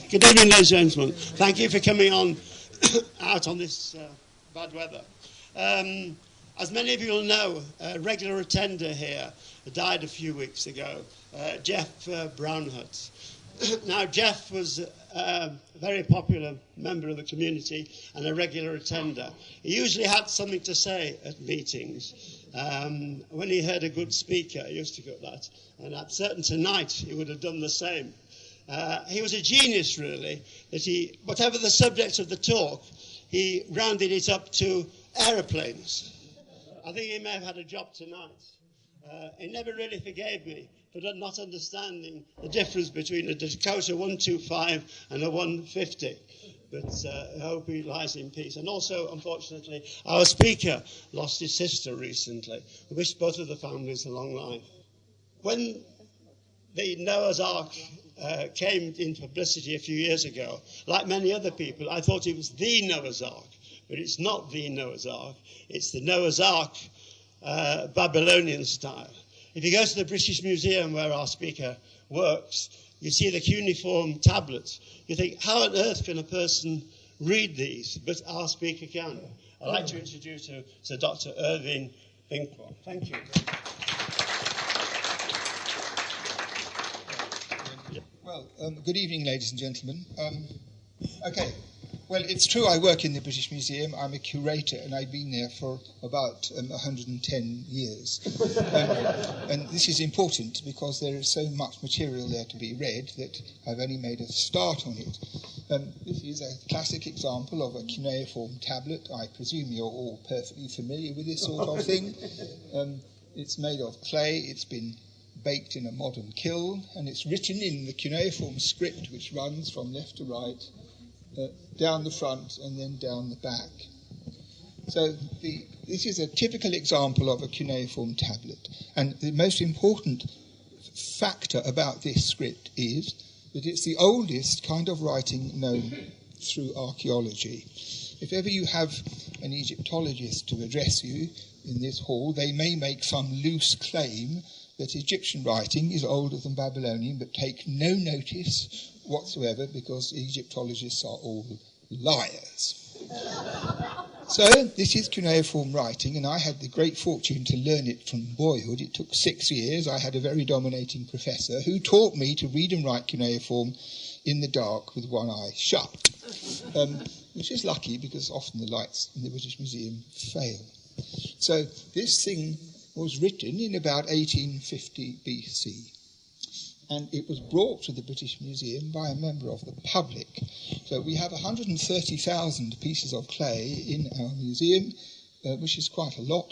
Good evening, ladies and gentlemen. Thank you for coming on out on this bad weather. As many of you will know, a regular attender here died a few weeks ago, Jeff Brownhut. Now, Jeff was a very popular member of the community and a regular attender. He usually had something to say at meetings. When he heard a good speaker, he used to go that. And I'm certain tonight he would have done the same. He was a genius, really, that he, whatever the subject of the talk, he rounded it up to aeroplanes. I think he may have had a job tonight. He never really forgave me for not understanding the difference between a Dakota 125 and a 150. But I hope he lies in peace. And also, unfortunately, our speaker lost his sister recently. We wish both of the families a long life. When the Noah's Ark came into publicity a few years ago, like many other people, I thought it was the Noah's Ark. But it's not the Noah's Ark. It's the Noah's Ark Babylonian style. If you go to the British Museum where our speaker works, you see the cuneiform tablets. You think, how on earth can a person read these? But our speaker can. I'd like to introduce you to Dr. Irvine Finkel. Thank you. Well, good evening, ladies and gentlemen. Okay. Well, it's true I work in the British Museum. I'm a curator, and I've been there for about 110 years. And this is important because there is so much material there to be read that I've only made a start on it. This is a classic example of a cuneiform tablet. I presume you're all perfectly familiar with this sort of thing. It's made of clay. It's been baked in a modern kiln, and it's written in the cuneiform script, which runs from left to right, down the front and then down the back. So this is a typical example of a cuneiform tablet. And the most important factor about this script is that it's the oldest kind of writing known through archaeology. If ever you have an Egyptologist to address you in this hall, they may make some loose claim that Egyptian writing is older than Babylonian, but take no notice whatsoever because Egyptologists are all liars. So this is cuneiform writing, and I had the great fortune to learn it from boyhood. It took 6 years. I had a very dominating professor who taught me to read and write cuneiform in the dark with one eye shut, which is lucky because often the lights in the British Museum fail. So this thing was written in about 1850 BC. And it was brought to the British Museum by a member of the public. So we have 130,000 pieces of clay in our museum, which is quite a lot.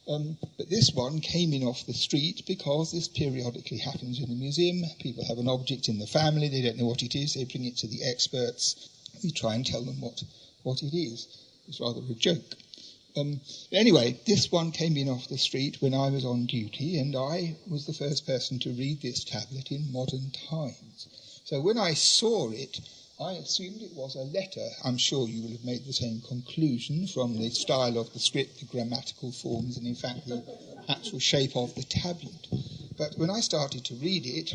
But this one came in off the street because this periodically happens in the museum. People have an object in the family, they don't know what it is, they bring it to the experts. We try and tell them what it is. It's rather a joke. Anyway, this one came in off the street when I was on duty, and I was the first person to read this tablet in modern times. So when I saw it, I assumed it was a letter. I'm sure you will have made the same conclusion from the style of the script, the grammatical forms, and in fact the actual shape of the tablet. But when I started to read it,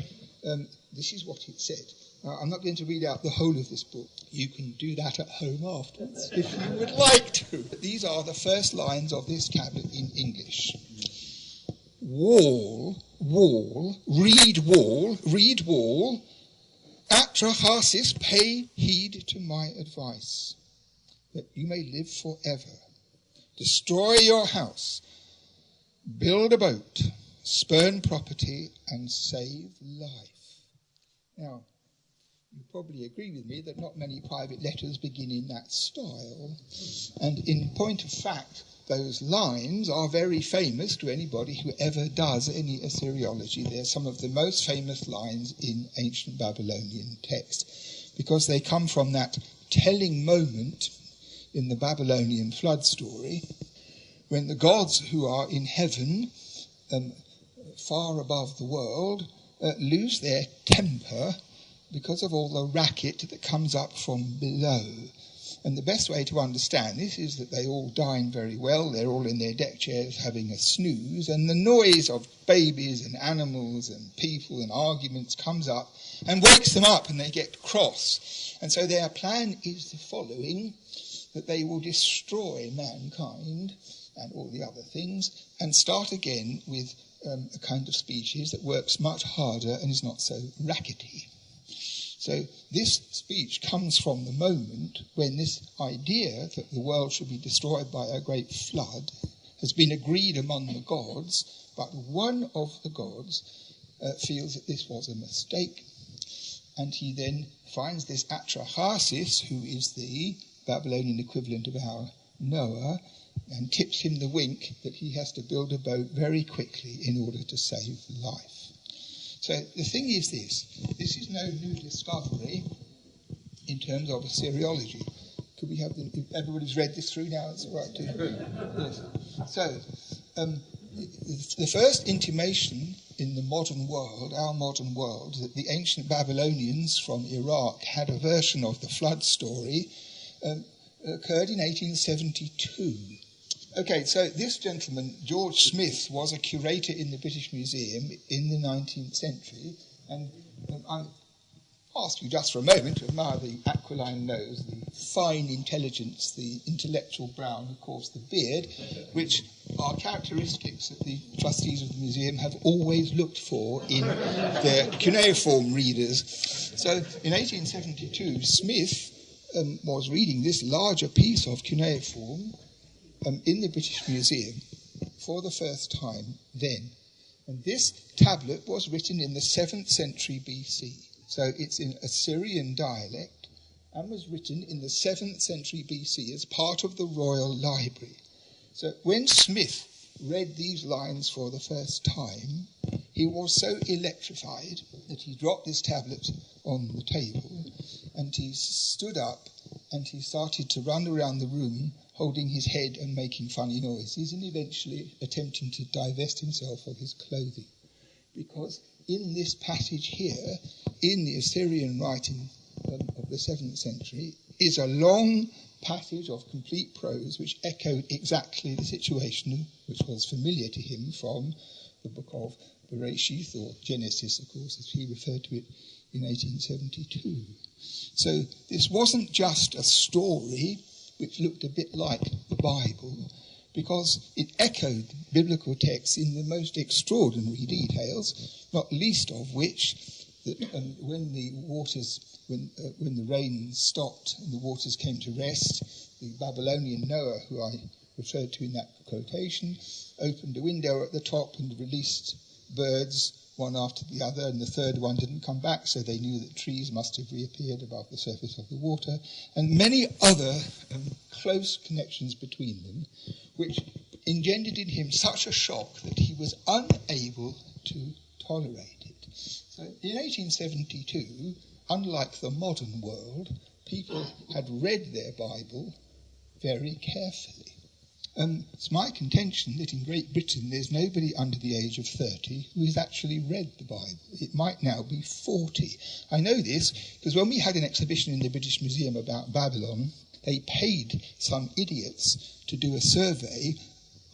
this is what it said. I'm not going to read out the whole of this book. You can do that at home afterwards if you would like to. These are the first lines of this tablet in English. Wall, read wall, Atrahasis, pay heed to my advice, that you may live forever. Destroy your house, build a boat, spurn property, and save life. Now, you probably agree with me that not many private letters begin in that style. And in point of fact, those lines are very famous to anybody who ever does any Assyriology. They're some of the most famous lines in ancient Babylonian text because they come from that telling moment in the Babylonian flood story when the gods who are in heaven, far above the world, lose their temper because of all the racket that comes up from below. And the best way to understand this is that they all dine very well. They're all in their deck chairs having a snooze, and the noise of babies and animals and people and arguments comes up and wakes them up, and they get cross. And so their plan is the following, that they will destroy mankind and all the other things and start again with a kind of species that works much harder and is not so rackety. So this speech comes from the moment when this idea that the world should be destroyed by a great flood has been agreed among the gods, but one of the gods feels that this was a mistake, and he then finds this Atrahasis, who is the Babylonian equivalent of our Noah, and tips him the wink that he has to build a boat very quickly in order to save life. So the thing is this is no new discovery in terms of Assyriology. Could we have everybody's read this through now? It's all right too. Yes. So the first intimation in the modern world, our modern world, that the ancient Babylonians from Iraq had a version of the flood story occurred in 1872. Okay, so this gentleman, George Smith, was a curator in the British Museum in the 19th century, and I'll ask you just for a moment to admire the aquiline nose, the fine intelligence, the intellectual brow, and of course the beard, which are characteristics that the trustees of the museum have always looked for in their cuneiform readers. So in 1872, Smith was reading this larger piece of cuneiform in the British Museum for the first time then. And this tablet was written in the 7th century BC. So it's in Assyrian dialect and was written in the 7th century BC as part of the Royal Library. So when Smith read these lines for the first time, he was so electrified that he dropped this tablet on the table and he stood up and he started to run around the room holding his head and making funny noises and eventually attempting to divest himself of his clothing. Because in this passage here, in the Assyrian writing of the 7th century, is a long passage of complete prose which echoed exactly the situation which was familiar to him from the book of Bereshith, or Genesis, of course, as he referred to it in 1872. So this wasn't just a story which looked a bit like the Bible, because it echoed biblical texts in the most extraordinary details, not least of which that when the rain stopped and the waters came to rest, the Babylonian Noah, who I referred to in that quotation, opened a window at the top and released birds one after the other, and the third one didn't come back, so they knew that trees must have reappeared above the surface of the water, and many other close connections between them, which engendered in him such a shock that he was unable to tolerate it. So in 1872, unlike the modern world, people had read their Bible very carefully. It's my contention that in Great Britain there's nobody under the age of 30 who has actually read the Bible. It might now be 40. I know this because when we had an exhibition in the British Museum about Babylon, they paid some idiots to do a survey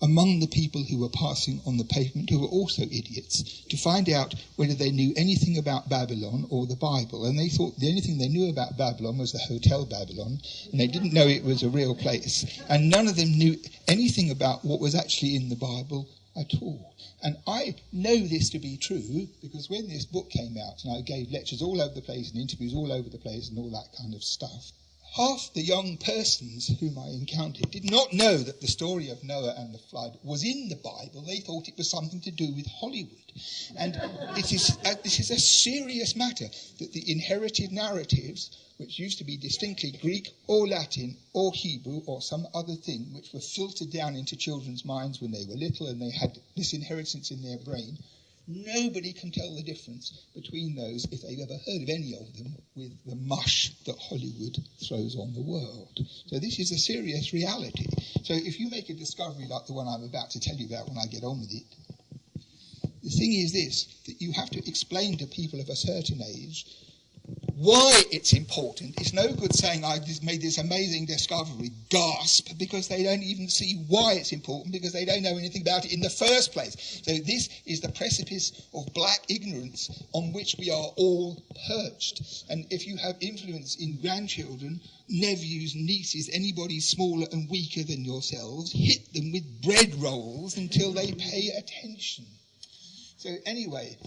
among the people who were passing on the pavement, who were also idiots, to find out whether they knew anything about Babylon or the Bible. And they thought the only thing they knew about Babylon was the Hotel Babylon, and they didn't know it was a real place. And none of them knew anything about what was actually in the Bible at all. And I know this to be true because when this book came out, and I gave lectures all over the place and interviews all over the place and all that kind of stuff, half the young persons whom I encountered did not know that the story of Noah and the flood was in the Bible. They thought it was something to do with Hollywood. And this is a serious matter, that the inherited narratives, which used to be distinctly Greek or Latin or Hebrew or some other thing, which were filtered down into children's minds when they were little and they had this inheritance in their brain, nobody can tell the difference between those, if they've ever heard of any of them, with the mush that Hollywood throws on the world. So this is a serious reality. So if you make a discovery like the one I'm about to tell you about when I get on with it, the thing is this, that you have to explain to people of a certain age why it's important. It's no good saying I just made this amazing discovery, gasp, because they don't even see why it's important, because they don't know anything about it in the first place. So this is the precipice of black ignorance on which we are all perched. And if you have influence in grandchildren, nephews, nieces, anybody smaller and weaker than yourselves, hit them with bread rolls until they pay attention. So anyway,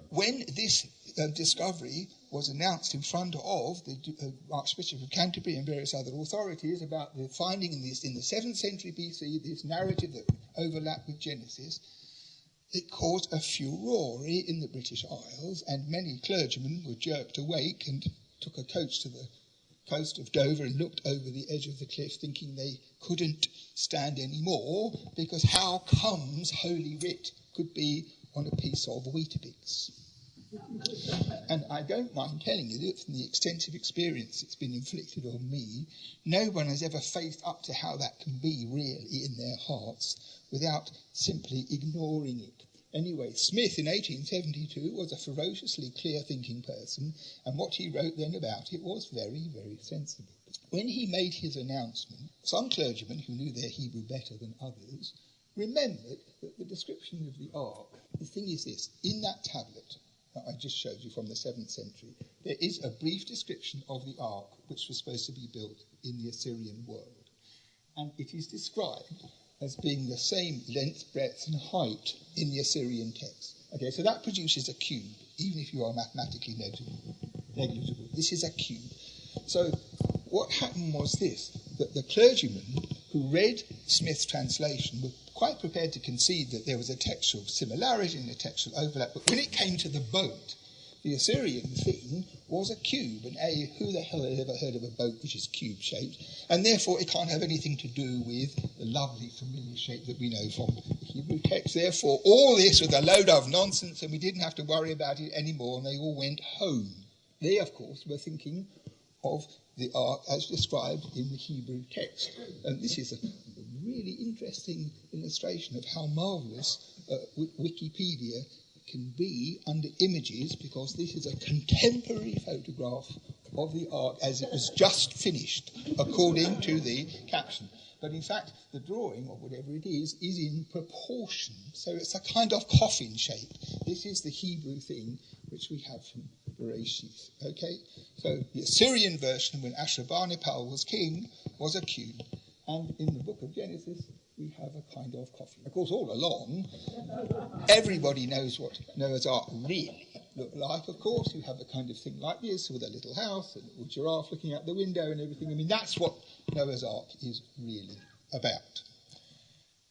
when this discovery was announced in front of the Archbishop of Canterbury and various other authorities about the finding in the 7th century BC, this narrative that overlapped with Genesis, it caused a furore in the British Isles, and many clergymen were jerked awake and took a coach to the coast of Dover and looked over the edge of the cliff thinking they couldn't stand any more, because how comes Holy Writ could be on a piece of Weetabix? And I don't mind telling you that from the extensive experience that's been inflicted on me, no one has ever faced up to how that can be really in their hearts without simply ignoring it. Anyway, Smith in 1872 was a ferociously clear-thinking person, and what he wrote then about it was very, very sensible. When he made his announcement, some clergymen who knew their Hebrew better than others remembered that the description of the ark, the thing is this, in that tablet that I just showed you from the 7th century, there is a brief description of the ark which was supposed to be built in the Assyrian world. And it is described as being the same length, breadth and height in the Assyrian text. Okay, so that produces a cube, even if you are mathematically negligible. This is a cube. So what happened was this, that the clergymen who read Smith's translation were quite prepared to concede that there was a textual similarity and a textual overlap, but when it came to the boat, the Assyrian thing was a cube, and who the hell had ever heard of a boat which is cube-shaped, and therefore it can't have anything to do with the lovely familiar shape that we know from the Hebrew text. Therefore, all this was a load of nonsense, and we didn't have to worry about it anymore, and they all went home. They, of course, were thinking of the ark as described in the Hebrew text. And this is a really interesting illustration of how marvellous Wikipedia can be under images, because this is a contemporary photograph of the ark as it was just finished, according to the caption. But in fact, the drawing, or whatever it is in proportion. So it's a kind of coffin shape. This is the Hebrew thing which we have from Bereshith. Okay? So the Assyrian version, when Ashurbanipal was king, was a cube. And in the book of Genesis, we have a kind of coffin. Of course, all along, everybody knows what Noah's Ark really looked like. Of course, you have a kind of thing like this with a little house and a little giraffe looking out the window and everything. I mean, that's what Noah's Ark is really about.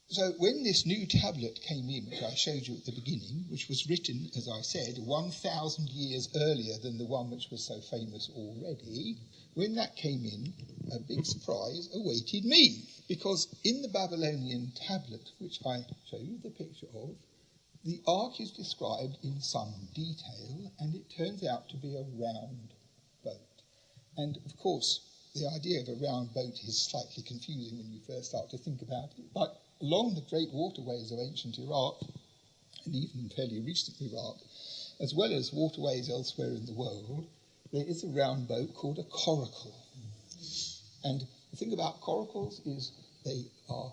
So when this new tablet came in, which I showed you at the beginning, which was written, as I said, 1,000 years earlier than the one which was so famous already, when that came in, a big surprise awaited me. Because in the Babylonian tablet, which I show you the picture of, the ark is described in some detail, and it turns out to be a round boat. And, of course, the idea of a round boat is slightly confusing when you first start to think about it, but along the great waterways of ancient Iraq, and even fairly recent Iraq, as well as waterways elsewhere in the world, there is a round boat called a coracle. And the thing about coracles is they are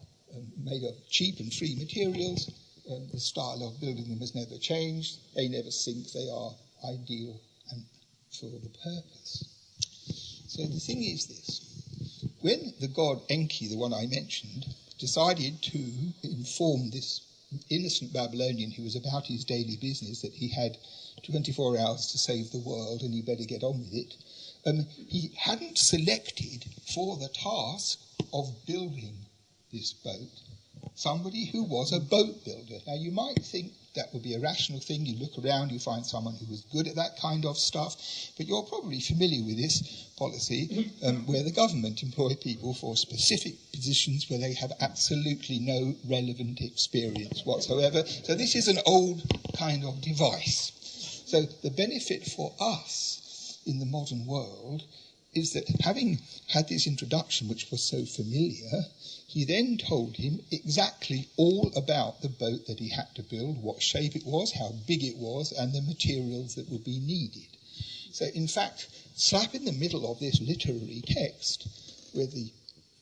made of cheap and free materials. The style of building them has never changed. They never sink. They are ideal and for the purpose. So the thing is this. When the god Enki, the one I mentioned, decided to inform this innocent Babylonian who was about his daily business that he had 24 hours to save the world and he better get on with it, he hadn't selected for the task of building this boat somebody who was a boat builder. Now, you might think that would be a rational thing. You look around, you find someone who was good at that kind of stuff, but you're probably familiar with this policy where the government employ people for specific positions where they have absolutely no relevant experience whatsoever. So this is an old kind of device. So the benefit for us in the modern world is that having had this introduction, which was so familiar, he then told him exactly all about the boat that he had to build, what shape it was, how big it was, and the materials that would be needed. So, in fact, slap in the middle of this literary text, where the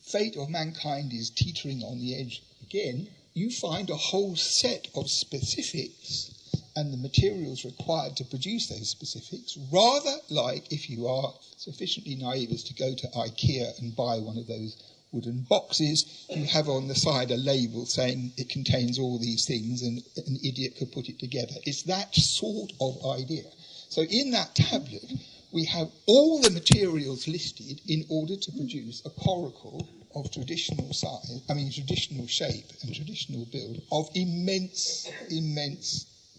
fate of mankind is teetering on the edge again, you find a whole set of specifics and the materials required to produce those specifics, rather like if you are sufficiently naive as to go to IKEA and buy one of those wooden boxes, you have on the side a label saying it contains all these things and an idiot could put it together. It's that sort of idea. So in that tablet, we have all the materials listed in order to produce a coracle of traditional shape and traditional build of immense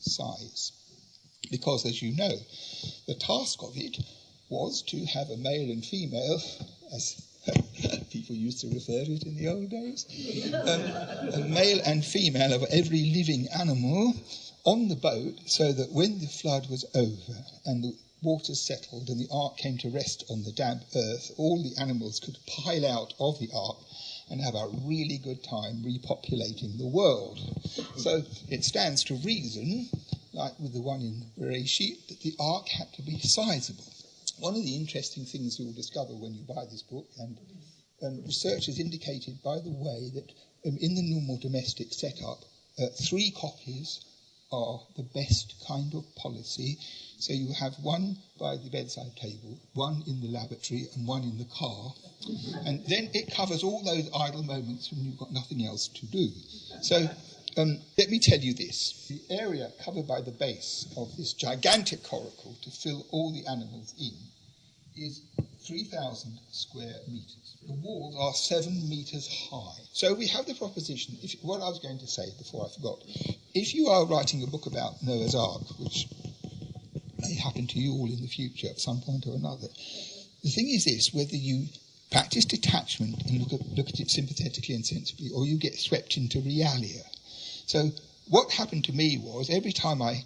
size. Because, as you know, the task of it was to have a male and female, as people used to refer to it in the old days, a male and female of every living animal on the boat, so that when the flood was over and the waters settled and the ark came to rest on the damp earth, all the animals could pile out of the ark and have a really good time repopulating the world. So it stands to reason, like with the one in Bereshit, that the ark had to be sizable. One of the interesting things you'll discover when you buy this book, and research has indicated, by the way, that in the normal domestic setup, 3 copies are the best kind of policy. So you have one by the bedside table, one in the lavatory, and one in the car. And then it covers all those idle moments when you've got nothing else to do. So let me tell you this. The area covered by the base of this gigantic coracle to fill all the animals in is 3,000 square metres. The walls are 7 metres high. So we have the proposition, what I was going to say before I forgot, if you are writing a book about Noah's Ark, which may happen to you all in the future at some point or another, the thing is this, whether you practice detachment and look at it sympathetically and sensibly, or you get swept into realia. So what happened to me was, every time I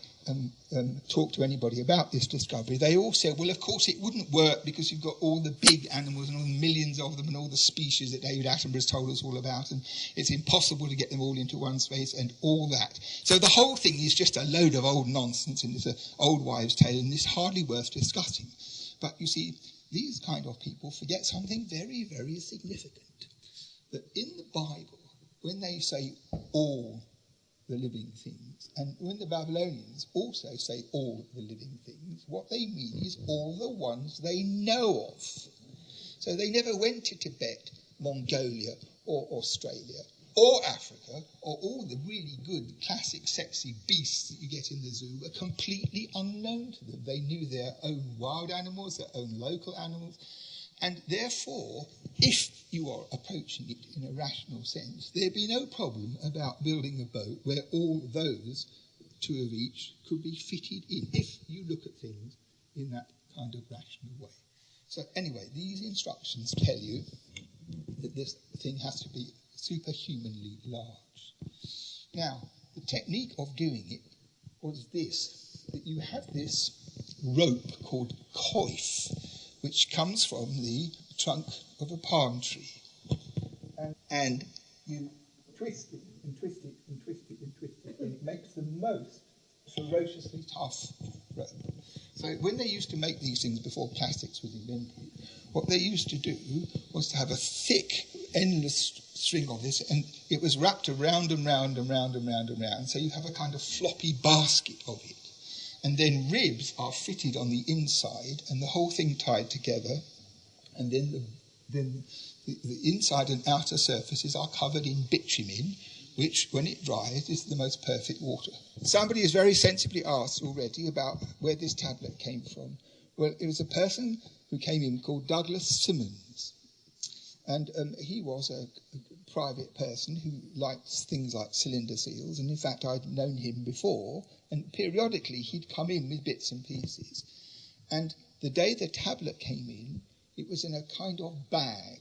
talked to anybody about this discovery, they all said, well, of course it wouldn't work because you've got all the big animals and all the millions of them and all the species that David Attenborough's told us all about, and it's impossible to get them all into one space and all that. So the whole thing is just a load of old nonsense, and it's an old wives' tale, and it's hardly worth discussing. But you see, these kind of people forget something very, very significant. That in the Bible, when they say all the living things, and when the Babylonians also say all the living things, what they mean is all the ones they know of. So they never went to Tibet, Mongolia, or Australia, or Africa, or all the really good, classic, sexy beasts that you get in the zoo were completely unknown to them. They knew their own wild animals, their own local animals, and therefore, if you are approaching it in a rational sense, there'd be no problem about building a boat where all those, 2 of each, could be fitted in, if you look at things in that kind of rational way. So anyway, these instructions tell you that this thing has to be superhumanly large. Now, the technique of doing it was this, that you have this rope called coif, which comes from the trunk of a palm tree. And you twist it and twist it and twist it and twist it, and it makes the most ferociously tough rope. So when they used to make these things before plastics was invented, what they used to do was to have a thick, endless string of this, and it was wrapped around and round and round and round and round, so you have a kind of floppy basket of it. And then ribs are fitted on the inside, and the whole thing tied together, and then the inside and outer surfaces are covered in bitumen, which, when it dries, is the most perfect water. Somebody has very sensibly asked already about where this tablet came from. Well, it was a person who came in called Douglas Simmons, and he was a private person who liked things like cylinder seals, and in fact I'd known him before, and periodically he'd come in with bits and pieces. And the day the tablet came in, it was in a kind of bag,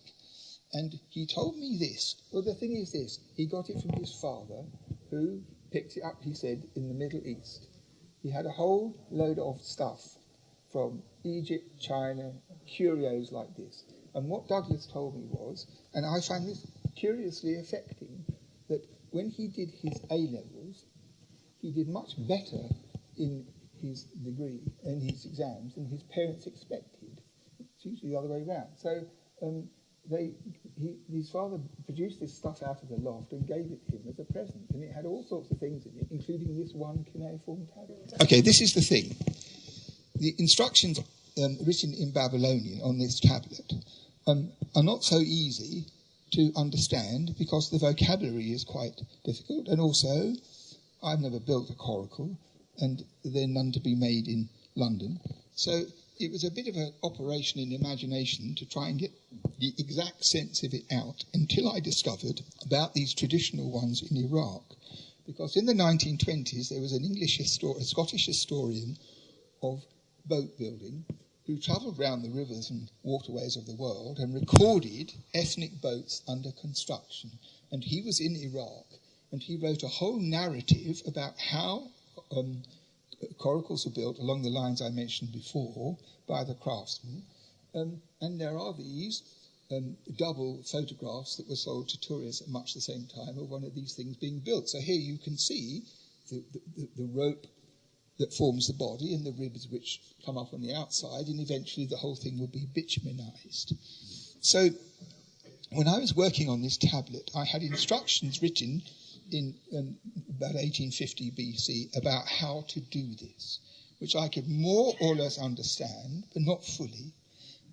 and he told me this. Well, the thing is this, he got it from his father, who picked it up, he said, in the Middle East. He had a whole load of stuff from Egypt, China, curios like this. And what Douglas told me was, and I found this curiously affecting, that when he did his A-levels, he did much better in his degree and his exams than his parents expected. It's usually the other way around. So his father produced this stuff out of the loft and gave it to him as a present, and it had all sorts of things in it, including this one cuneiform tablet. Okay, this is the thing. The instructions written in Babylonian on this tablet are not so easy to understand because the vocabulary is quite difficult, and also I've never built a coracle, and they're none to be made in London. So it was a bit of an operation in imagination to try and get the exact sense of it out until I discovered about these traditional ones in Iraq. Because in the 1920s, there was a Scottish historian of boat building who travelled around the rivers and waterways of the world and recorded ethnic boats under construction. And he was in Iraq, and he wrote a whole narrative about how coracles were built along the lines I mentioned before by the craftsmen. And there are these double photographs that were sold to tourists at much the same time of one of these things being built. So here you can see the rope that forms the body and the ribs which come up on the outside, and eventually the whole thing will be bitumenized. So when I was working on this tablet, I had instructions written in about 1850 BC about how to do this, which I could more or less understand, but not fully.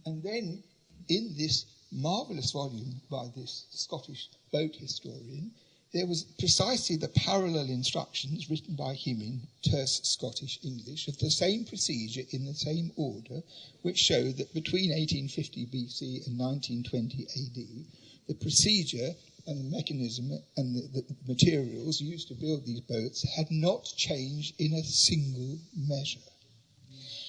And then in this marvellous volume by this Scottish boat historian, there was precisely the parallel instructions written by him in terse Scottish English of the same procedure in the same order, which showed that between 1850 BC and 1920 AD, the procedure and the mechanism and the materials used to build these boats had not changed in a single measure.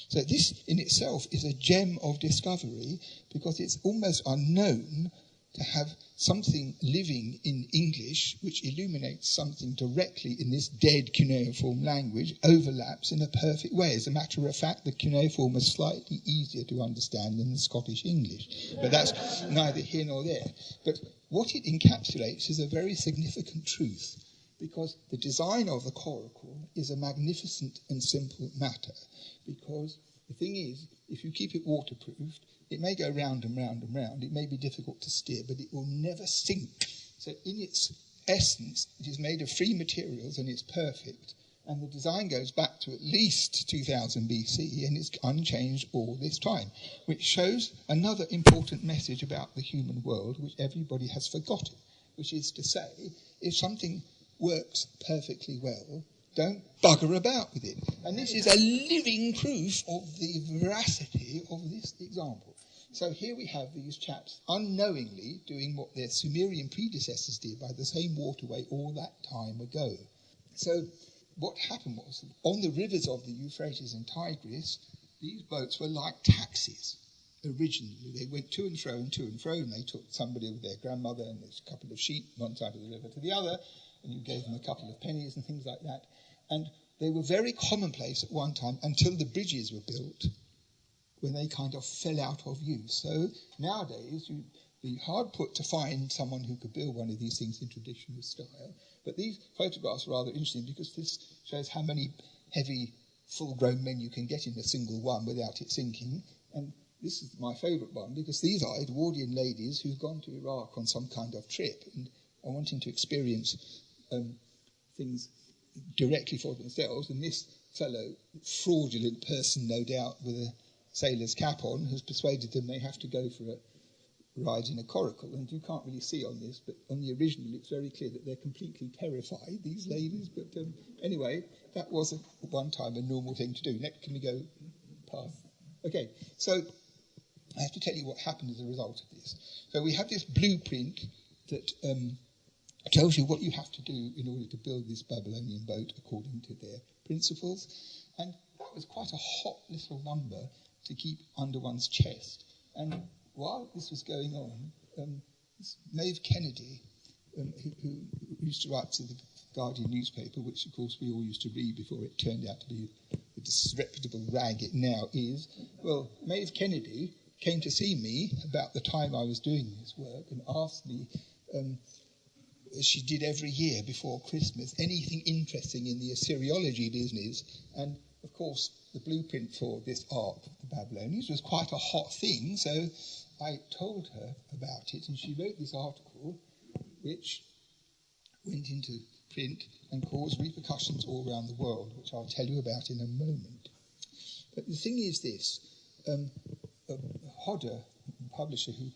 So this in itself is a gem of discovery, because it's almost unknown to have something living in English which illuminates something directly in this dead cuneiform language, overlaps in a perfect way. As a matter of fact, the cuneiform is slightly easier to understand than the Scottish English, but that's neither here nor there. But what it encapsulates is a very significant truth, because the design of the coracle is a magnificent and simple matter, because the thing is, if you keep it waterproofed, it may go round and round and round. It may be difficult to steer, but it will never sink. So in its essence, it is made of free materials and it's perfect. And the design goes back to at least 2000 BC and it's unchanged all this time, which shows another important message about the human world, which everybody has forgotten, which is to say, if something works perfectly well, don't bugger about with it. And this is a living proof of the veracity of this example. So here we have these chaps unknowingly doing what their Sumerian predecessors did by the same waterway all that time ago. So what happened was, on the rivers of the Euphrates and Tigris, these boats were like taxis. Originally, they went to and fro and to and fro, and they took somebody with their grandmother and a couple of sheep one side of the river to the other, and you gave them a couple of pennies and things like that. And they were very commonplace at one time until the bridges were built, when they kind of fell out of use. So nowadays, you'd be hard put to find someone who could build one of these things in traditional style. But these photographs are rather interesting because this shows how many heavy, full-grown men you can get in a single one without it sinking. And this is my favourite one because these are Edwardian ladies who've gone to Iraq on some kind of trip and are wanting to experience things directly for themselves, and this fellow, fraudulent person no doubt with a sailor's cap on, has persuaded them they have to go for a ride in a coracle. And you can't really see on this, but on the original it's very clear that they're completely terrified, these ladies. But anyway, that was at one time a normal thing to do. Next, can we go past? Okay, so I have to tell you what happened as a result of this. So we have this blueprint that tells you what you have to do in order to build this Babylonian boat according to their principles. And that was quite a hot little number to keep under one's chest. And while this was going on, Maeve Kennedy, who used to write to the Guardian newspaper, which of course we all used to read before it turned out to be the disreputable rag it now is, well, Maeve Kennedy came to see me about the time I was doing this work and asked me, as she did every year before Christmas, anything interesting in the Assyriology business. And of course, the blueprint for this art of the Babylonians was quite a hot thing, so I told her about it, and she wrote this article, which went into print and caused repercussions all around the world, which I'll tell you about in a moment. But the thing is this, Hodder, the publisher who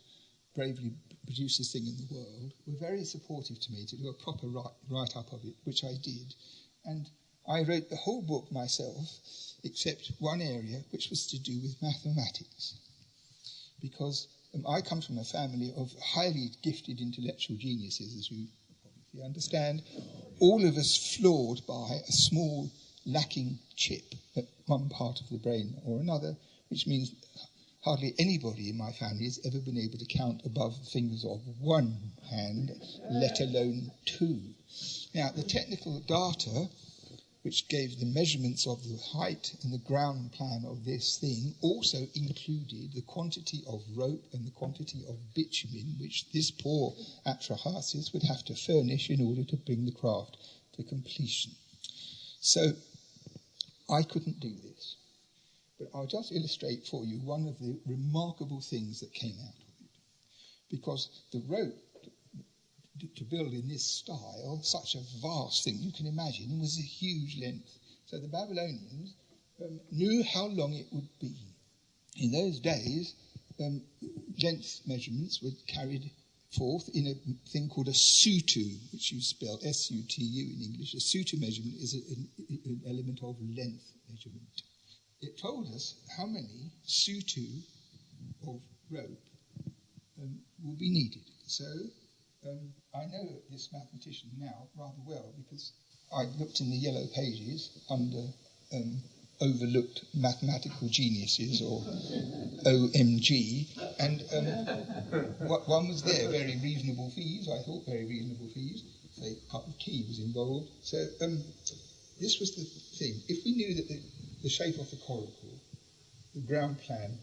bravely produced this thing in the world, were very supportive to me to do a proper write-up of it, which I did. And I wrote the whole book myself, except one area, which was to do with mathematics. Because I come from a family of highly gifted intellectual geniuses, as you obviously understand, all of us flawed by a small lacking chip at one part of the brain or another, which means hardly anybody in my family has ever been able to count above the fingers of one hand, let alone two. Now, the technical data, which gave the measurements of the height and the ground plan of this thing, also included the quantity of rope and the quantity of bitumen which this poor Atrahasis would have to furnish in order to bring the craft to completion. So I couldn't do this. But I'll just illustrate for you one of the remarkable things that came out of it. Because the rope to build in this style, such a vast thing, you can imagine, was a huge length. So the Babylonians knew how long it would be. In those days, length measurements were carried forth in a thing called a sutu, which you spell S-U-T-U in English. A sutu measurement is an element of length measurement. It told us how many sutu of rope will be needed. So I know this mathematician now rather well because I looked in the yellow pages under overlooked mathematical geniuses, or OMG, and one was there, very reasonable fees, I thought, very reasonable fees. Say, a cup of tea was involved. So this was the thing. If we knew that the shape of the coracle, the ground plan,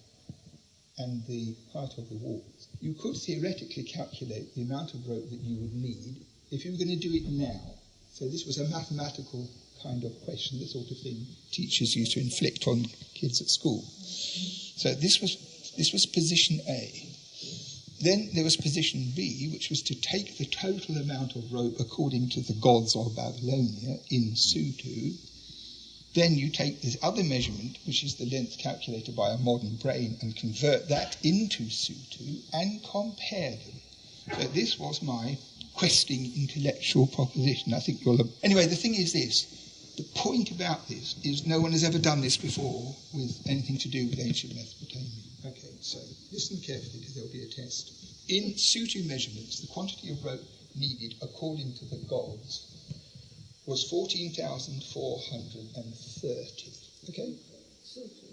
and the height of the walls, you could theoretically calculate the amount of rope that you would need if you were going to do it now. So this was a mathematical kind of question, the sort of thing teachers used to inflict on kids at school. So this was position A. Then there was position B, which was to take the total amount of rope according to the gods of Babylonia in Sutu. Then you take this other measurement, which is the length calculated by a modern brain, and convert that into Sutu and compare them. So this was my questing intellectual proposition. I think anyway, the thing is this. The point about this is no one has ever done this before with anything to do with ancient Mesopotamia. Okay, so listen carefully because there'll be a test. In Sutu measurements, the quantity of rope needed according to the gods was 14,430. Okay?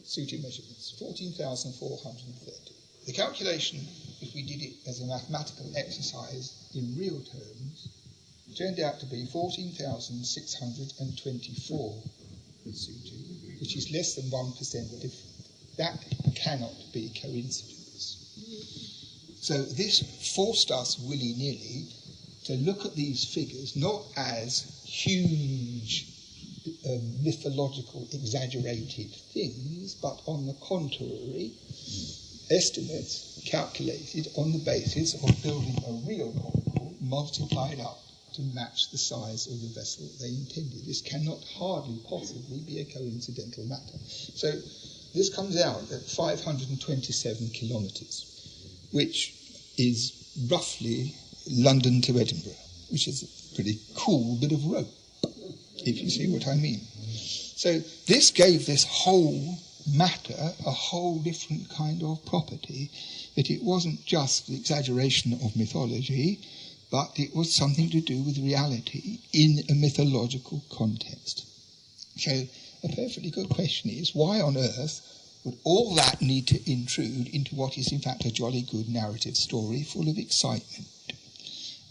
Sutu measurements, 14,430. The calculation, if we did it as a mathematical exercise in real terms, turned out to be 14,624 Sutu, which is less than 1% different. That cannot be coincidence. So this forced us willy-nilly to look at these figures not as huge mythological exaggerated things, but on the contrary, estimates calculated on the basis of building a real coracle multiplied up to match the size of the vessel they intended. This cannot hardly possibly be a coincidental matter. So this comes out at 527 kilometres, which is roughly London to Edinburgh, which is a pretty cool bit of rope, if you see what I mean. So this gave this whole matter a whole different kind of property, that it wasn't just the exaggeration of mythology, but it was something to do with reality in a mythological context. So a perfectly good question is, why on earth would all that need to intrude into what is in fact a jolly good narrative story full of excitement?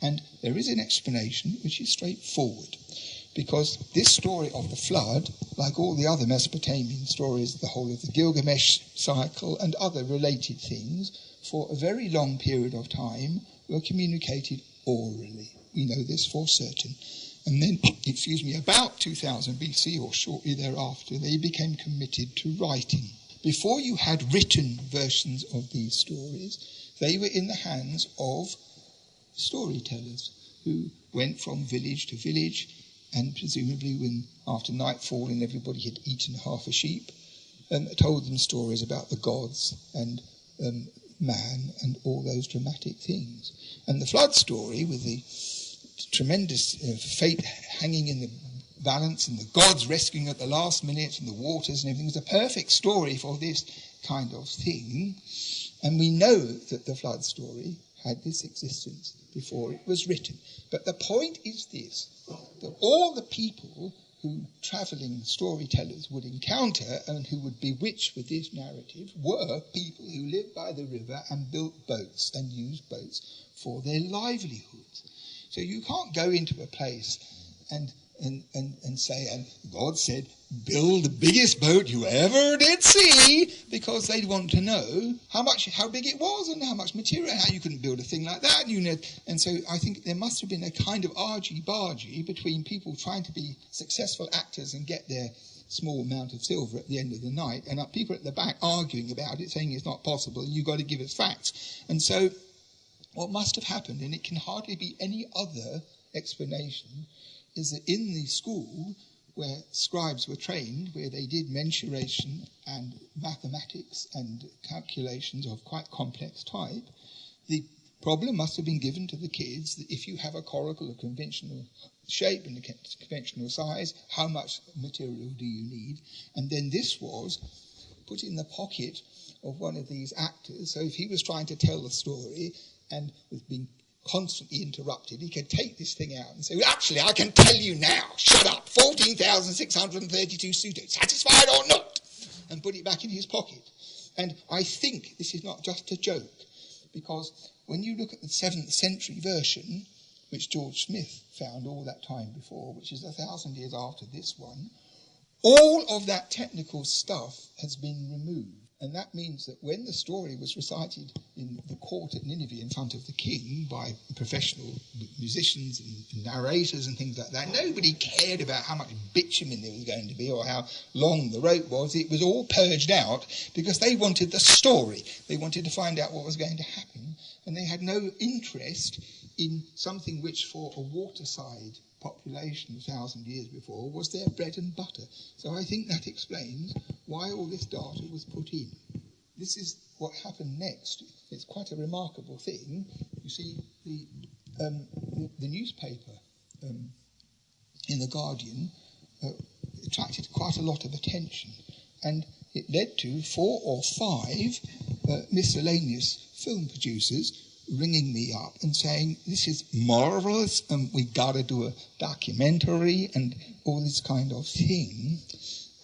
And there is an explanation which is straightforward, because this story of the flood, like all the other Mesopotamian stories, the whole of the Gilgamesh cycle and other related things, for a very long period of time were communicated orally. We know this for certain. And then, about 2000 BC or shortly thereafter, they became committed to writing. Before you had written versions of these stories, they were in the hands of storytellers who went from village to village, and presumably when after nightfall and everybody had eaten half a sheep, told them stories about the gods and man and all those dramatic things. And the flood story, with the tremendous fate hanging in the balance and the gods rescuing at the last minute and the waters and everything, was a perfect story for this kind of thing. And we know that the flood story had this existence before it was written. But the point is this, that all the people who travelling storytellers would encounter and who would bewitch with this narrative were people who lived by the river and built boats and used boats for their livelihoods. So you can't go into a place and say, and God said, build the biggest boat you ever did see, because they'd want to know how big it was and how much material, how you couldn't build a thing like that. And so I think there must have been a kind of argy-bargy between people trying to be successful actors and get their small amount of silver at the end of the night, and people at the back arguing about it, saying it's not possible, and you've got to give us facts. And so what must have happened, and it can hardly be any other explanation, is that in the school where scribes were trained, where they did mensuration and mathematics and calculations of quite complex type, the problem must have been given to the kids that if you have a coracle of conventional shape and a conventional size, how much material do you need? And then this was put in the pocket of one of these actors. So if he was trying to tell the story and was being constantly interrupted, he could take this thing out and say, well, actually, I can tell you now, shut up, 14,632 suitors, satisfied or not, and put it back in his pocket. And I think this is not just a joke, because when you look at the 7th century version, which George Smith found all that time before, which is 1,000 years after this one, all of that technical stuff has been removed. And that means that when the story was recited in the court at Nineveh in front of the king by professional musicians and narrators and things like that, nobody cared about how much bitumen there was going to be or how long the rope was. It was all purged out because they wanted the story. They wanted to find out what was going to happen. And they had no interest in something which for a waterside population 1,000 years before was their bread and butter. So I think that explains why all this data was put in. This is what happened next. It's quite a remarkable thing. You see, the newspaper in The Guardian attracted quite a lot of attention, and it led to 4 or 5 miscellaneous film producers ringing me up and saying, this is marvellous and we've got to do a documentary and all this kind of thing.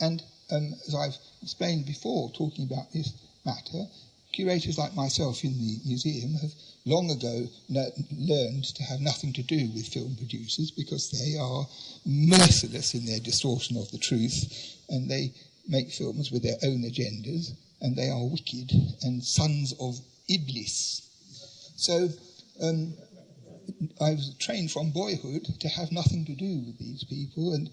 And as I've explained before, talking about this matter, curators like myself in the museum have long ago learned to have nothing to do with film producers because they are merciless in their distortion of the truth, and they make films with their own agendas, and they are wicked and sons of Iblis. So I was trained from boyhood to have nothing to do with these people, and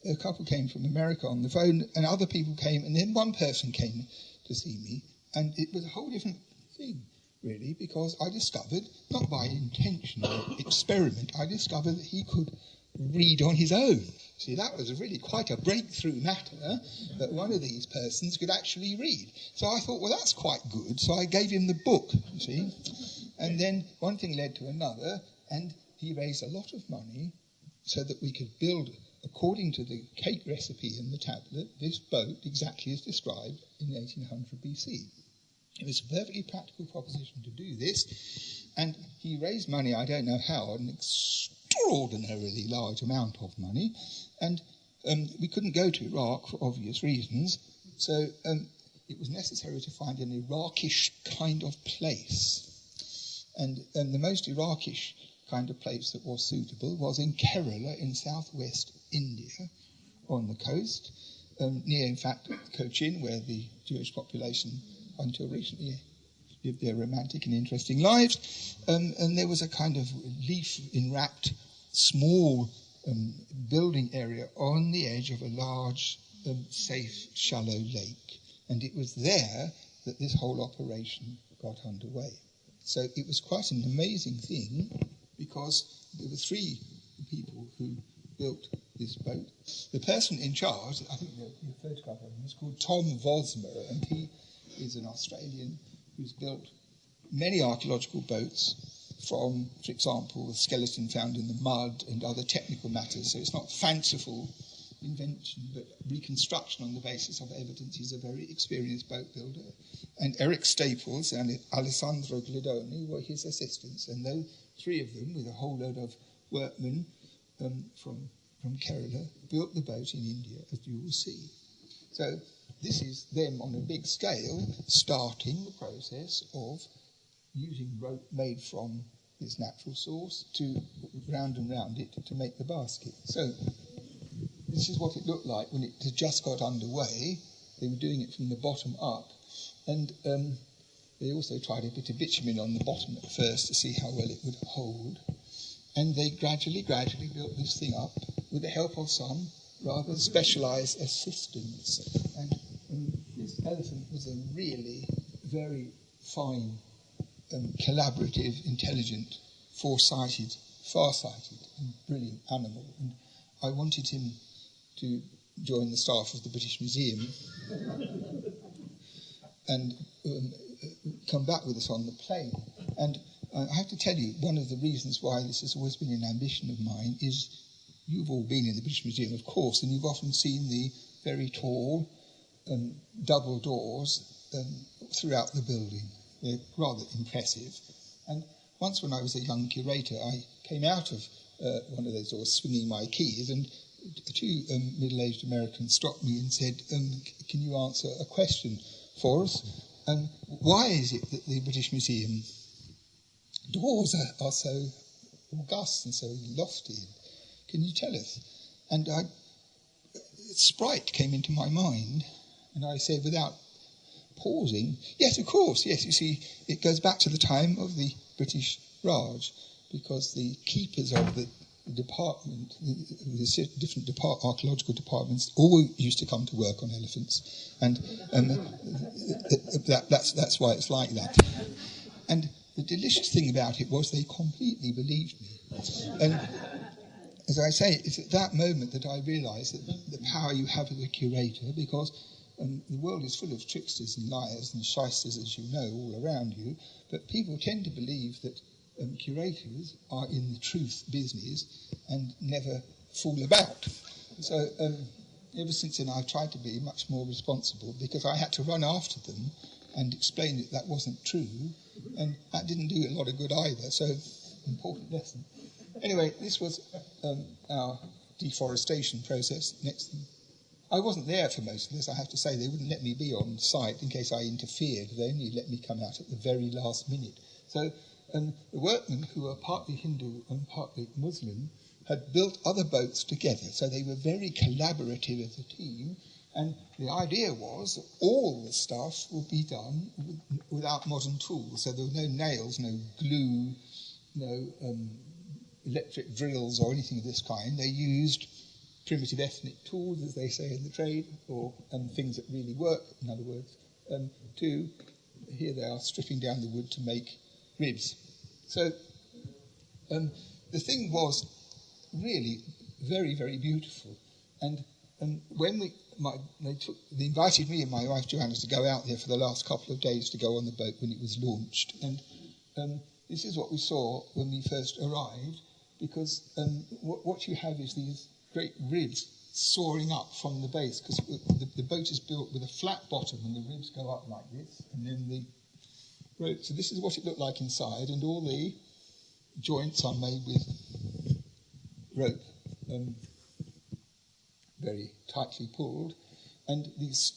a couple came from America on the phone, and other people came, and then one person came to see me, and it was a whole different thing, really, because I discovered, not by intentional experiment, I discovered that he could read on his own. See, that was really quite a breakthrough matter, that one of these persons could actually read. So I thought, well, that's quite good, so I gave him the book, you see. And then one thing led to another, and he raised a lot of money so that we could build, according to the cake recipe in the tablet, this boat exactly as described in 1800 BC. It was a perfectly practical proposition to do this, and he raised money, I don't know how, an extraordinarily large amount of money, and we couldn't go to Iraq for obvious reasons, so it was necessary to find an Iraqish kind of place. And the most Iraqish kind of place that was suitable was in Kerala in southwest India, on the coast, near, in fact, Cochin, where the Jewish population, until recently, lived their romantic and interesting lives. And there was a kind of leaf-enwrapped, small building area on the edge of a large, safe, shallow lake. And it was there that this whole operation got underway. So it was quite an amazing thing, because there were 3 people who built this boat. The person in charge, I think the photograph of him, is called Tom Vosmer, and he is an Australian who's built many archaeological boats from, for example, the skeleton found in the mud and other technical matters. So it's not fanciful invention, but reconstruction on the basis of evidence. He's a very experienced boat builder. And Eric Staples and Alessandro Glidoni were his assistants, and those 3 of them, with a whole load of workmen from Kerala, built the boat in India, as you will see. So this is them on a big scale starting the process of using rope made from this natural source to round and round it to make the basket. So this is what it looked like when it had just got underway. They were doing it from the bottom up, and they also tried a bit of bitumen on the bottom at first to see how well it would hold. And they gradually built this thing up with the help of some rather specialised assistants. And this elephant was a really very fine, collaborative, intelligent, farsighted, and brilliant animal. And I wanted him to join the staff of the British Museum and come back with us on the plane. And I have to tell you, one of the reasons why this has always been an ambition of mine is, you've all been in the British Museum, of course, and you've often seen the very tall double doors throughout the building. They're rather impressive. And once when I was a young curator, I came out of one of those doors swinging my keys, and 2 middle-aged Americans stopped me and said, can you answer a question for us? Why is it that the British Museum doors are so august and so lofty? Can you tell us? And Sprite came into my mind, and I said, without pausing, yes, of course, yes. You see, it goes back to the time of the British Raj, because the keepers of the department, the different archaeological departments, all used to come to work on elephants, and that's why it's like that. And the delicious thing about it was they completely believed me. And as I say, it's at that moment that I realised that the power you have as a curator, because the world is full of tricksters and liars and shysters, as you know, all around you, but people tend to believe that curators are in the truth business and never fool about. So ever since then I've tried to be much more responsible, because I had to run after them and explain that that wasn't true, and that didn't do a lot of good either, so important lesson. Anyway, this was our deforestation process. Next, I wasn't there for most of this, I have to say. They wouldn't let me be on site in case I interfered. They only let me come out at the very last minute. So the workmen, who were partly Hindu and partly Muslim, had built other boats together, so they were very collaborative as a team, and the idea was that all the stuff would be done without modern tools, so there were no nails, no glue, no electric drills or anything of this kind. They used primitive ethnic tools, as they say in the trade, or things that really work, in other words, here they are stripping down the wood to make ribs. So the thing was really very, very beautiful. And when they invited me and my wife Joanna to go out there for the last couple of days to go on the boat when it was launched. And this is what we saw when we first arrived, because what you have is these great ribs soaring up from the base, because the boat is built with a flat bottom and the ribs go up like this, and then the rope. So this is what it looked like inside, and all the joints are made with rope, very tightly pulled, and this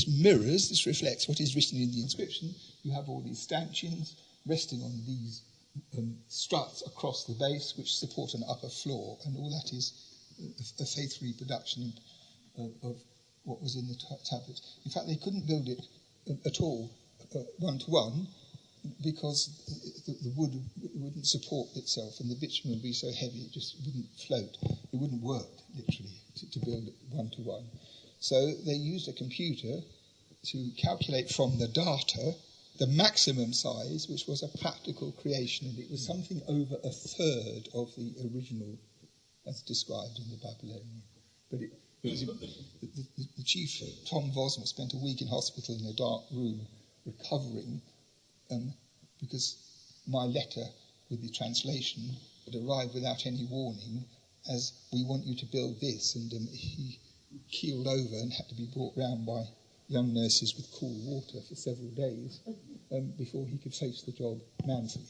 mirrors, this reflects what is written in the inscription. You have all these stanchions resting on these struts across the base, which support an upper floor, and all that is a faithful reproduction of what was in the tablet. In fact, they couldn't build it at all one-to-one, because the wood wouldn't support itself, and the bitumen would be so heavy it just wouldn't float. It wouldn't work, literally, to build it one-to-one. So they used a computer to calculate from the data the maximum size, which was a practical creation, and it was something over a third of the original as described in the Babylonian. But the chief, Tom Vosmer, spent a week in hospital in a dark room recovering because my letter with the translation had arrived without any warning as we want you to build this, and he keeled over and had to be brought round by young nurses with cool water for several days before he could face the job manfully.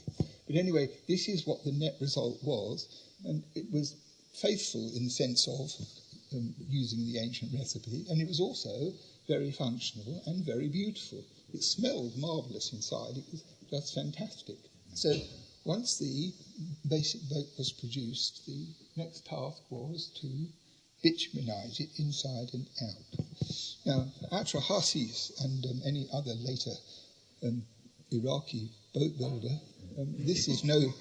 But anyway, this is what the net result was, and it was faithful in the sense of using the ancient recipe, and it was also very functional and very beautiful. It smelled marvellous inside. It was just fantastic. So once the basic boat was produced, the next task was to bitumenize it inside and out. Now, LJHS and any other later Iraqi boat builder, this is no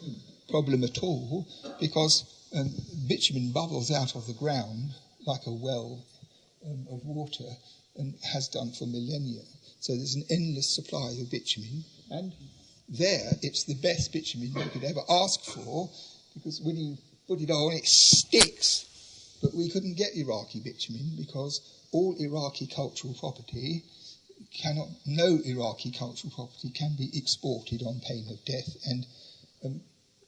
problem at all, because bitumen bubbles out of the ground like a well of water and has done for millennia. So there's an endless supply of bitumen, and there it's the best bitumen you could ever ask for, because when you put it on, it sticks. But we couldn't get Iraqi bitumen because all Iraqi cultural property no Iraqi cultural property can be exported on pain of death, and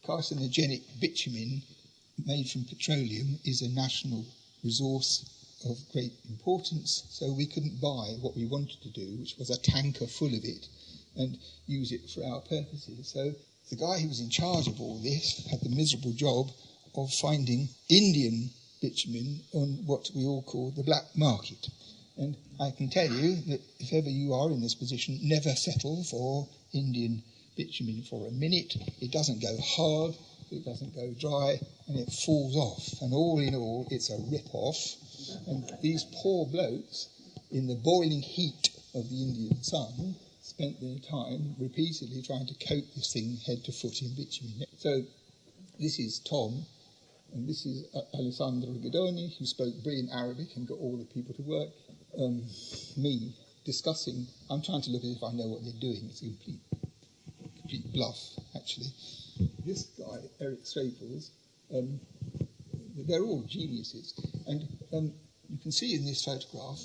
carcinogenic bitumen made from petroleum is a national resource of great importance, so we couldn't buy what we wanted to do, which was a tanker full of it, and use it for our purposes. So the guy who was in charge of all this had the miserable job of finding Indian bitumen on what we all call the black market. And I can tell you that if ever you are in this position, never settle for Indian bitumen for a minute. It doesn't go hard, it doesn't go dry, and it falls off. And all in all, it's a rip-off. And these poor blokes, in the boiling heat of the Indian sun, spent their time repeatedly trying to coat this thing head to foot in bitumen. So this is Tom, and this is Alessandro Guidoni, who spoke brilliant Arabic and got all the people to work. Me discussing, I'm trying to look as if I know what they're doing. It's a complete bluff, actually. This guy, Eric Staples, they're all geniuses. And you can see in this photograph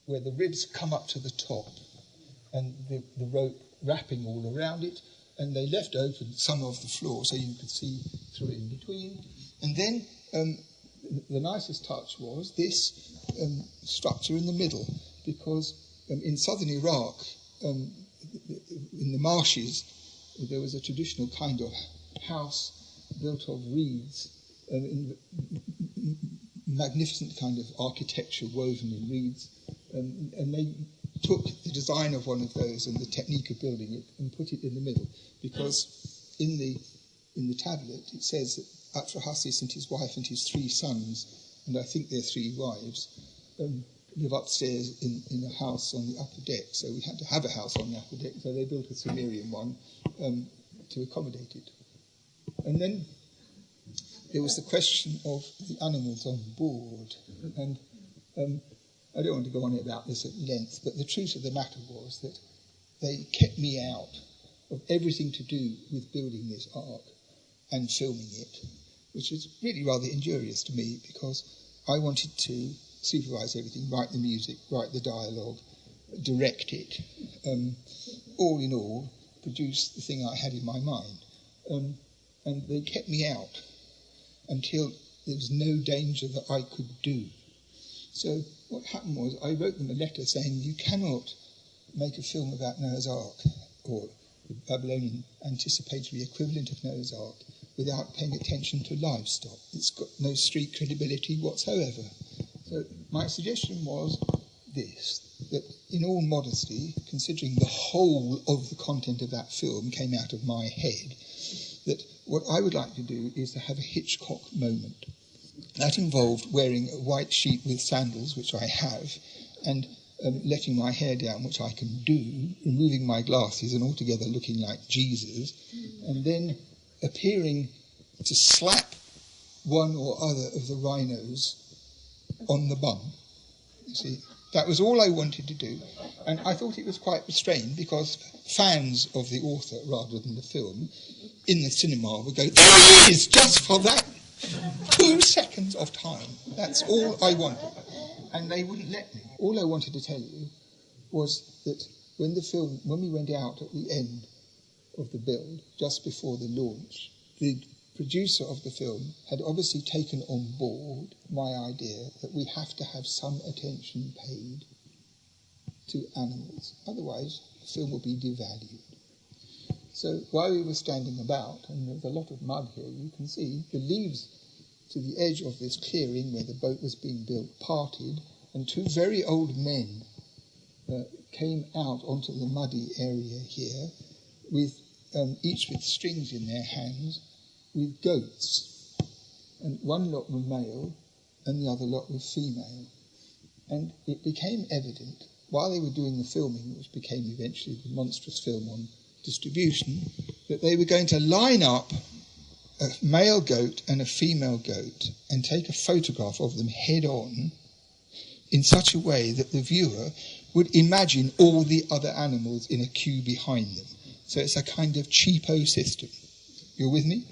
where the ribs come up to the top and the rope wrapping all around it, and they left open some of the floor so you could see through it in between. And then the nicest touch was this structure in the middle, because in southern Iraq, in the marshes, there was a traditional kind of house built of reeds, in magnificent kind of architecture woven in reeds, and they took the design of one of those and the technique of building it and put it in the middle, because in the tablet it says that LJHS and his wife and his 3 sons, and I think their 3 wives, live upstairs in a house on the upper deck. So we had to have a house on the upper deck, so they built a Sumerian one to accommodate it. And then there was the question of the animals on board. And I don't want to go on about this at length, but the truth of the matter was that they kept me out of everything to do with building this ark and filming it, which is really rather injurious to me, because I wanted to supervise everything, write the music, write the dialogue, direct it, all in all, produce the thing I had in my mind. And they kept me out until there was no danger that I could do. So what happened was I wrote them a letter saying, you cannot make a film about Noah's Ark, or the Babylonian anticipatory equivalent of Noah's Ark, without paying attention to livestock. It's got no street credibility whatsoever. So my suggestion was this, that in all modesty, considering the whole of the content of that film came out of my head, that what I would like to do is to have a Hitchcock moment. That involved wearing a white sheet with sandals, which I have, and letting my hair down, which I can do, removing my glasses and altogether looking like Jesus, and then appearing to slap one or other of the rhinos on the bum. You see, that was all I wanted to do. And I thought it was quite restrained because fans of the author rather than the film in the cinema would go, "There it is, just for that 2 seconds of time. That's all I wanted." And they wouldn't let me. All I wanted to tell you was that when we went out at the end of the build, just before the launch, the producer of the film had obviously taken on board my idea that we have to have some attention paid to animals. Otherwise, the film will be devalued. So while we were standing about, and there's a lot of mud here, you can see the leaves to the edge of this clearing where the boat was being built parted, and 2 very old men came out onto the muddy area here, with each with strings in their hands, with goats. And one lot were male, and the other lot were female. And it became evident, while they were doing the filming, which became eventually the monstrous film on distribution, that they were going to line up a male goat and a female goat and take a photograph of them head on in such a way that the viewer would imagine all the other animals in a queue behind them. So it's a kind of cheapo system. You're with me?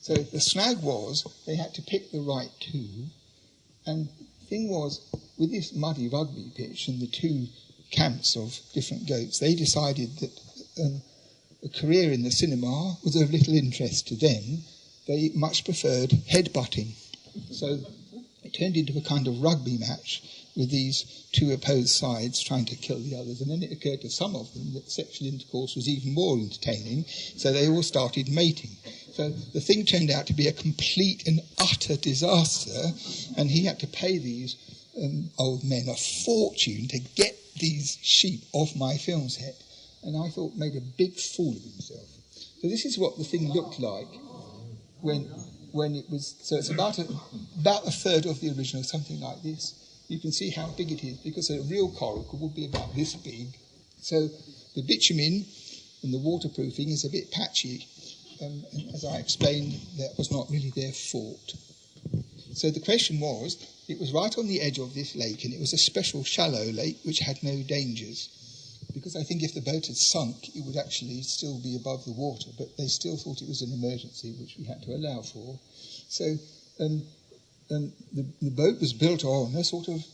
So the snag was they had to pick the right 2, and the thing was, with this muddy rugby pitch and the 2 camps of different goats, they decided that a career in the cinema was of little interest to them. They much preferred headbutting. So it turned into a kind of rugby match with these 2 opposed sides trying to kill the others. And then it occurred to some of them that sexual intercourse was even more entertaining, so they all started mating. So the thing turned out to be a complete and utter disaster, and he had to pay these old men a fortune to get these sheep off my film set, and I thought made a big fool of himself. So this is what the thing looked like when it was. So it's about a third of the original, something like this. You can see how big it is, because a real coracle would be about this big. So the bitumen and the waterproofing is a bit patchy. And as I explained, that was not really their fault. So the question was, it was right on the edge of this lake, and it was a special shallow lake which had no dangers. Because I think if the boat had sunk, it would actually still be above the water, but they still thought it was an emergency, which we had to allow for. So the boat was built on a sort of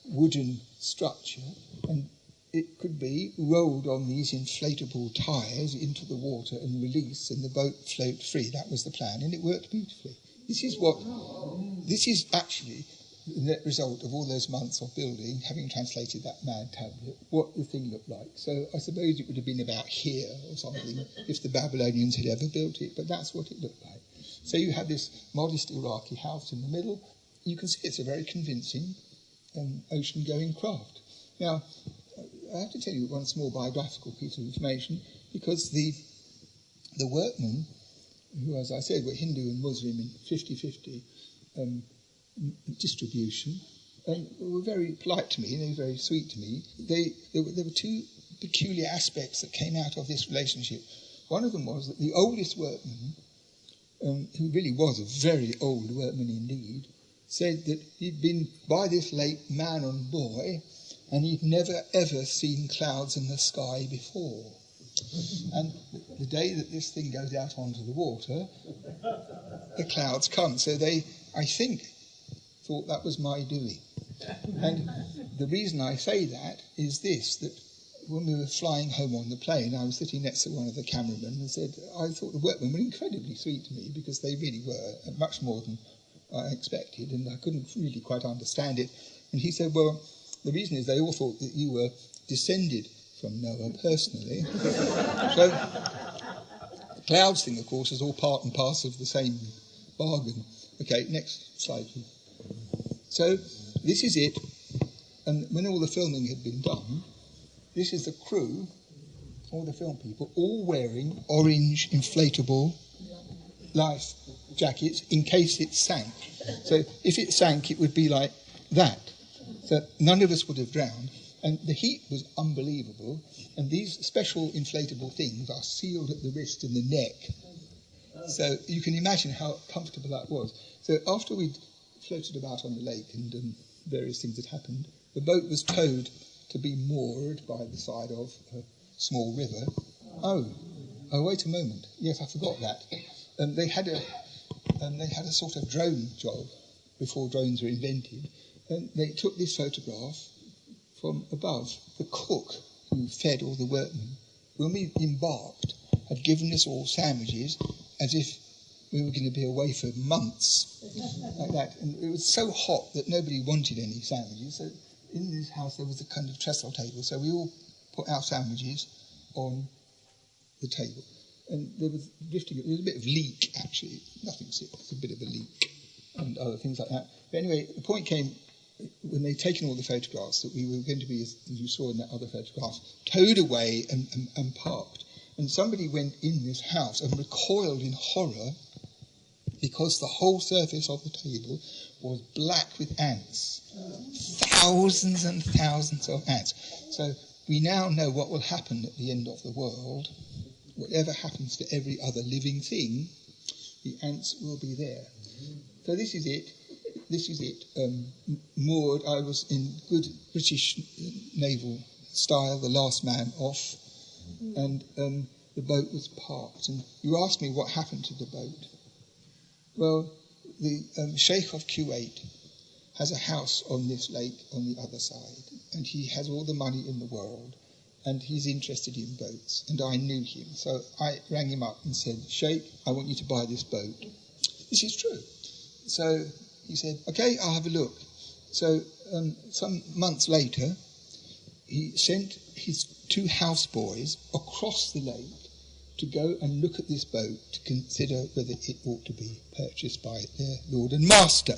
wooden structure, and it could be rolled on these inflatable tyres into the water and release, and the boat float free. That was the plan, and it worked beautifully. This is actually the net result of all those months of building, having translated that mad tablet, what the thing looked like. So I suppose it would have been about here or something if the Babylonians had ever built it, but that's what it looked like. So you have this modest Iraqi house in the middle. You can see it's a very convincing ocean-going craft. Now, I have to tell you one small biographical piece of information, because the workmen, who, as I said, were Hindu and Muslim in 50-50 distribution, were very polite to me, and they were very sweet to me. There were 2 peculiar aspects that came out of this relationship. One of them was that the oldest workman, who really was a very old workman indeed, said that he'd been by this lake man and boy, and he'd never ever seen clouds in the sky before. And the day that this thing goes out onto the water, the clouds come. So they, I think, thought that was my doing. And the reason I say that is this, that when we were flying home on the plane, I was sitting next to one of the cameramen and said, I thought the workmen were incredibly sweet to me, because they really were, much more than I expected, and I couldn't really quite understand it. And he said, well, the reason is they all thought that you were descended from Noah personally. So the clouds thing, of course, is all part and parcel of the same bargain. Okay, next slide, please. So this is it. And when all the filming had been done, this is the crew, all the film people, all wearing orange inflatable life jackets in case it sank. So if it sank, it would be like that. So none of us would have drowned. And the heat was unbelievable, and these special inflatable things are sealed at the wrist and the neck. So you can imagine how comfortable that was. So after we'd floated about on the lake and various things had happened, the boat was towed to be moored by the side of a small river. Oh, wait a moment. Yes, I forgot that. They had a sort of drone job before drones were invented, and they took this photograph from above. The cook who fed all the workmen, when we embarked, had given us all sandwiches as if we were going to be away for months, like that. And it was so hot that nobody wanted any sandwiches. So in this house there was a kind of trestle table, so we all put our sandwiches on the table. And there was drifting, there was a bit of leak, actually. Nothing serious, a bit of a leak and other things like that. But anyway, the point came when they'd taken all the photographs that we were going to be, as you saw in that other photograph, towed away and parked. And somebody went in this house and recoiled in horror because the whole surface of the table was black with ants. Thousands and thousands of ants. So we now know what will happen at the end of the world. Whatever happens to every other living thing, the ants will be there. So this is it. Moored. I was in good British naval style, the last man off, and the boat was parked. And you asked me what happened to the boat. Well, the Sheikh of Kuwait has a house on this lake on the other side, and he has all the money in the world, and he's interested in boats, and I knew him. So I rang him up and said, Sheikh, I want you to buy this boat. This is true. So he said, OK, I'll have a look. So some months later, he sent his 2 houseboys across the lake to go and look at this boat to consider whether it ought to be purchased by their lord and master.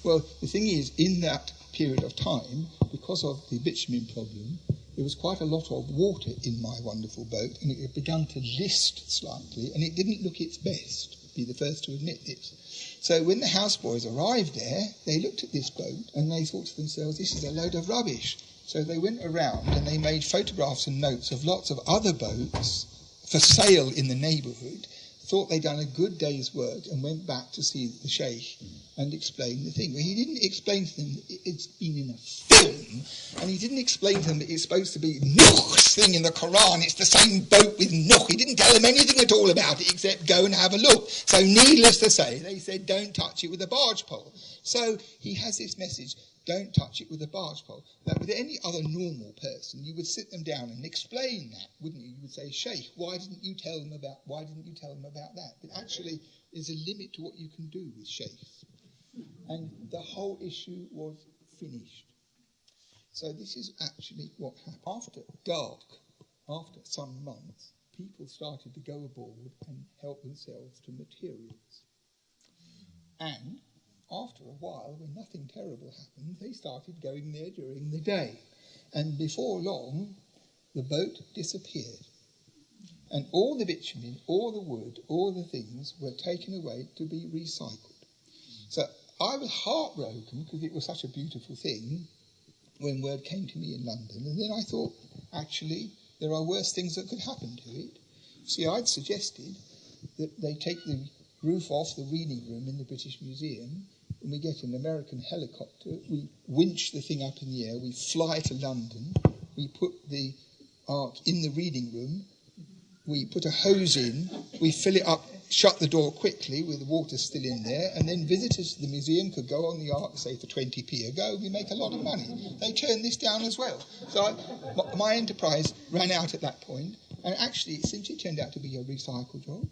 Well, the thing is, in that period of time, because of the bitumen problem, there was quite a lot of water in my wonderful boat, and it had begun to list slightly, and it didn't look its best. Be the first to admit this. So when the houseboys arrived there, they looked at this boat and they thought to themselves, this is a load of rubbish. So they went around and they made photographs and notes of lots of other boats for sale in the neighbourhood, thought they'd done a good day's work and went back to see the Sheikh and explain the thing. Well, he didn't explain to them that it's been in a film, and he didn't explain to them that it's supposed to be Nuh's thing in the Quran. It's the same boat with Nuh. He didn't tell them anything at all about it except go and have a look. So needless to say, they said don't touch it with a barge pole. So he has this message, don't touch it with a barge pole. Now, with any other normal person, you would sit them down and explain that, wouldn't you? You would say, Sheikh, why didn't you tell them about that? But actually, there's a limit to what you can do with sheikhs. And the whole issue was finished. So this is actually what happened. After dark, after some months, people started to go aboard and help themselves to materials. And after a while, when nothing terrible happened, they started going there during the day. And before long, the boat disappeared. And all the bitumen, all the wood, all the things were taken away to be recycled. So I was heartbroken because it was such a beautiful thing when word came to me in London. And then I thought, actually, there are worse things that could happen to it. See, I'd suggested that they take the roof off the reading room in the British Museum, and we get an American helicopter, we winch the thing up in the air, we fly to London, we put the ark in the reading room, we put a hose in, we fill it up, shut the door quickly with the water still in there, and then visitors to the museum could go on the ark, say for 20p a go, we make a lot of money. They turned this down as well. So my enterprise ran out at that point, and actually, since it turned out to be a recycle job,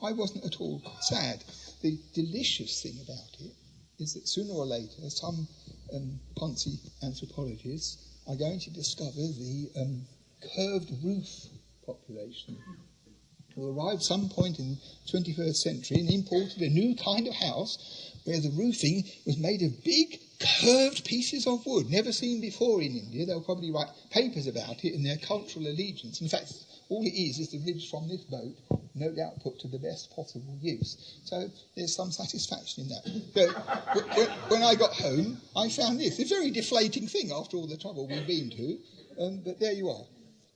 I wasn't at all sad. The delicious thing about it is that sooner or later, some Ponzi anthropologists are going to discover the curved roof population will arrive some point in the 21st century and imported a new kind of house where the roofing was made of big curved pieces of wood, never seen before in India. They'll probably write papers about it in their cultural allegiance. In fact, all it is the ribs from this boat no doubt put to the best possible use. So there's some satisfaction in that. So when I got home, I found this. It's a very deflating thing after all the trouble we've been to, but there you are.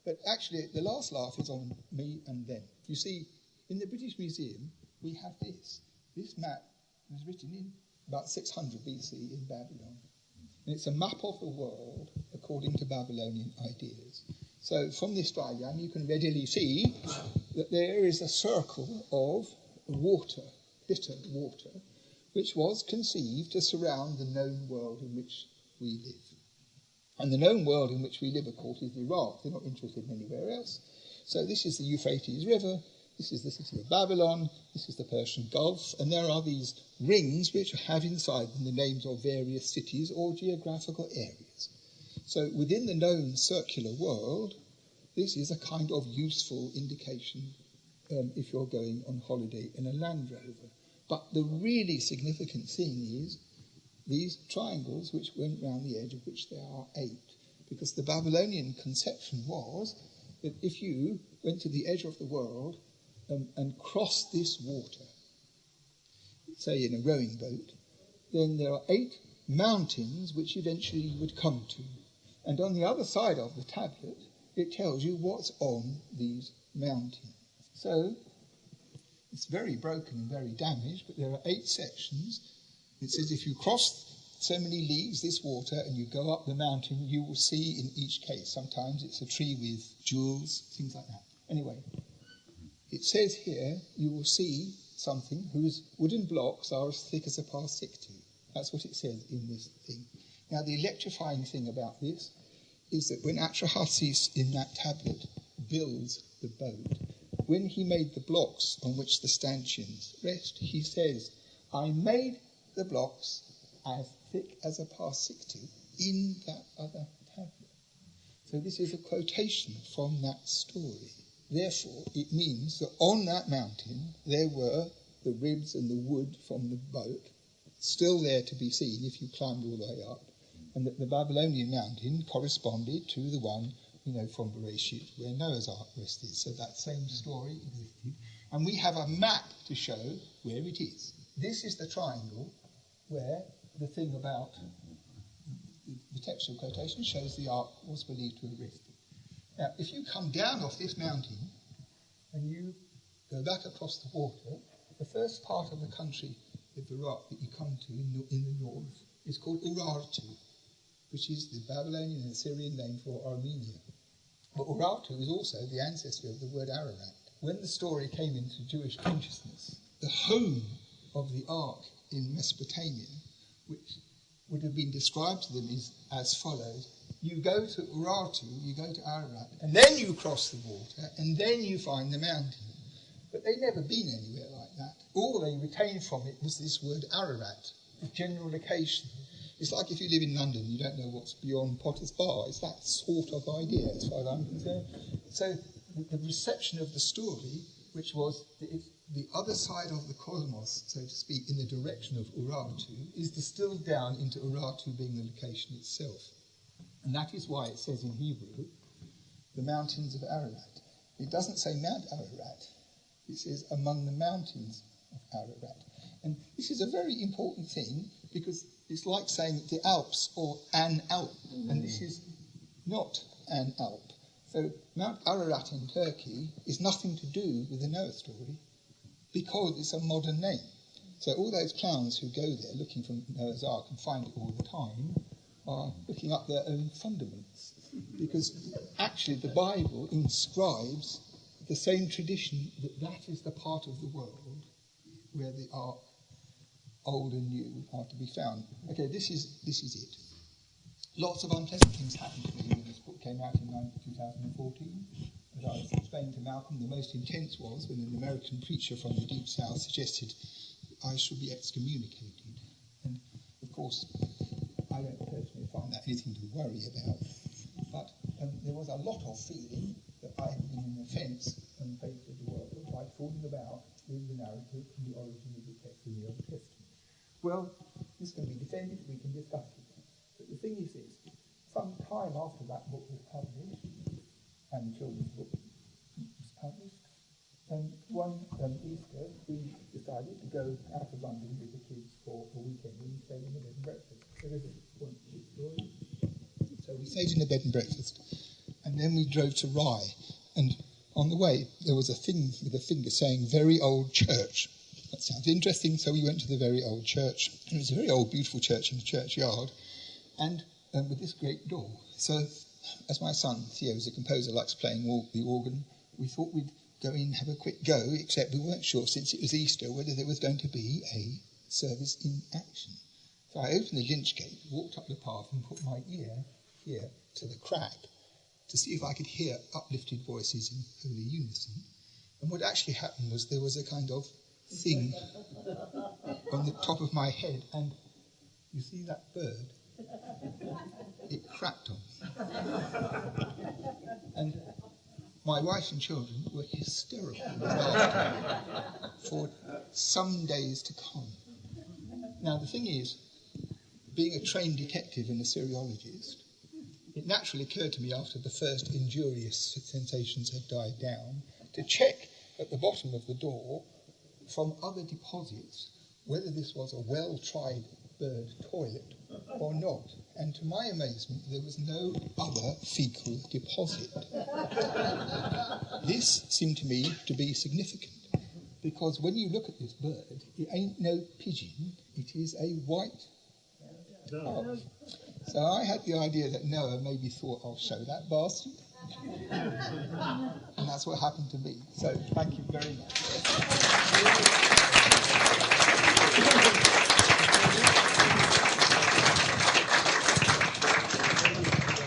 But actually, the last laugh is on me and them. You see, in the British Museum, we have this. This map was written in about 600 BC in Babylon. And it's a map of the world according to Babylonian ideas. So from this diagram, you can readily see that there is a circle of water, bitter water, which was conceived to surround the known world in which we live. And the known world in which we live, of course, is Iraq. They're not interested in anywhere else. So this is the Euphrates River, this is the city of Babylon, this is the Persian Gulf, and there are these rings which have inside them the names of various cities or geographical areas. So within the known circular world, this is a kind of useful indication if you're going on holiday in a Land Rover. But the really significant thing is these triangles which went round the edge, of which there are 8, because the Babylonian conception was that if you went to the edge of the world and crossed this water, say in a rowing boat, then there are 8 mountains which eventually you would come to. And on the other side of the tablet, it tells you what's on these mountains. So it's very broken and very damaged, but there are 8 sections. It says if you cross so many leagues this water and you go up the mountain, you will see in each case. Sometimes it's a tree with jewels, things like that. Anyway, it says here you will see something whose wooden blocks are as thick as a parsiktu. That's what it says in this thing. Now, the electrifying thing about this is that when Atrahasis in that tablet builds the boat, when he made the blocks on which the stanchions rest, he says, I made the blocks as thick as a parsiktu in that other tablet. So this is a quotation from that story. Therefore, it means that on that mountain there were the ribs and the wood from the boat still there to be seen if you climbed all the way up, and that the Babylonian mountain corresponded to the one, from Bereshit, where Noah's Ark rested. So that same story existed. And we have a map to show where it is. This is the triangle where the thing about the textual quotation shows the ark was believed to have rested. Now, if you come down off this mountain and you go back across the water, the first part of the country of Iraq that you come to in the north is called Urartu, which is the Babylonian and Assyrian name for Armenia. But Urartu is also the ancestor of the word Ararat. When the story came into Jewish consciousness, the home of the ark in Mesopotamia, which would have been described to them as follows: you go to Urartu, you go to Ararat, and then you cross the water, and then you find the mountain. But they'd never been anywhere like that. All they retained from it was this word Ararat, the general location. It's like if you live in London, you don't know what's beyond Potter's Bar. It's that sort of idea, as far as I'm concerned. So the reception of the story, which was the other side of the cosmos, so to speak, in the direction of Urartu, is distilled down into Urartu being the location itself. And that is why it says in Hebrew, the mountains of Ararat. It doesn't say Mount Ararat. It says among the mountains of Ararat. And this is a very important thing, because it's like saying the Alps or an Alp, and this is not an Alp. So Mount Ararat in Turkey is nothing to do with the Noah story, because it's a modern name. So all those clowns who go there looking for Noah's Ark and find it all the time are looking up their own fundaments, because actually the Bible inscribes the same tradition that is the part of the world where the Ark, old and new, are to be found. Okay, this is it. Lots of unpleasant things happened to me when this book came out in 2014. As I was explaining to Malcolm, the most intense was when an American preacher from the Deep South suggested I should be excommunicated. And, of course, I don't personally find that anything to worry about. But there was a lot of feeling that I had been an offence on the face of the world by fooling about with the narrative and the origin of the text in the Old Testament. Well, this can be defended, we can discuss it. But the thing is this: some time after that book was published, and the children's book was published, And one Easter, we decided to go out of London with the kids for a weekend, and we stayed in a bed and breakfast. So there's a point to the story. So we stayed in a bed and breakfast, and then we drove to Rye. And on the way, there was a thing with a finger saying, "Very Old Church." That sounds interesting, so we went to the very old church. And it was a very old, beautiful church in the churchyard, and with this great door. So, as my son, Theo, is a composer, likes playing the organ, we thought we'd go in and have a quick go, except we weren't sure, since it was Easter, whether there was going to be a service in action. So I opened the lynch gate, walked up the path, and put my ear here to the crack to see if I could hear uplifted voices in holy unison. And what actually happened was there was a kind of thing on the top of my head, and you see that bird? It crapped on me. And my wife and children were hysterical with laughter for some days to come. Now, the thing is, being a trained detective and a seriologist, it naturally occurred to me after the first injurious sensations had died down to check at the bottom of the door from other deposits whether this was a well-tried bird toilet or not. And to my amazement, there was no other fecal deposit. This seemed to me to be significant, because when you look at this bird, it ain't no pigeon, it is a white dove. So I had the idea that Noah maybe thought, "I'll show that bastard." And that's what happened to me. So thank you very much.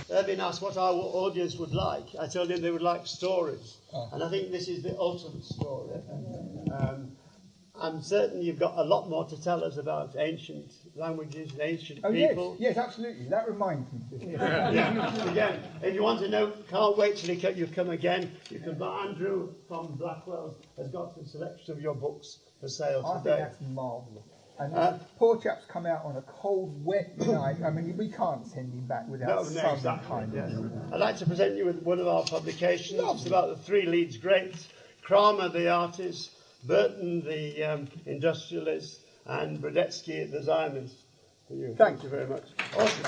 They've been asked what our audience would like. I told them they would like stories. And I think this is the ultimate story. I'm certain you've got a lot more to tell us about ancient languages and ancient people. Yes, absolutely. That reminds me. Again, if you want to know, can't wait till you come again. You can buy. Andrew from Blackwell has got a selection of your books for sale today. I think that's marvellous. And the poor chap's come out on a cold, wet night. I mean, we can't send him back without some kind of... I'd like to present you with one of our publications. It's about the three Leeds greats: Kramer, the artist, Burton, the industrialist, and Brodetsky, the Zionist. For you. Thank you very much. Awesome.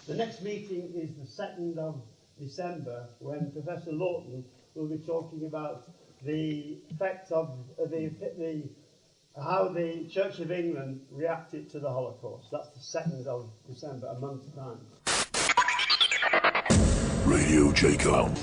The next meeting is the 2nd of December, when Professor Lawton will be talking about the effect of how the Church of England reacted to the Holocaust. That's the 2nd of December, a month's time. Radio Jacob.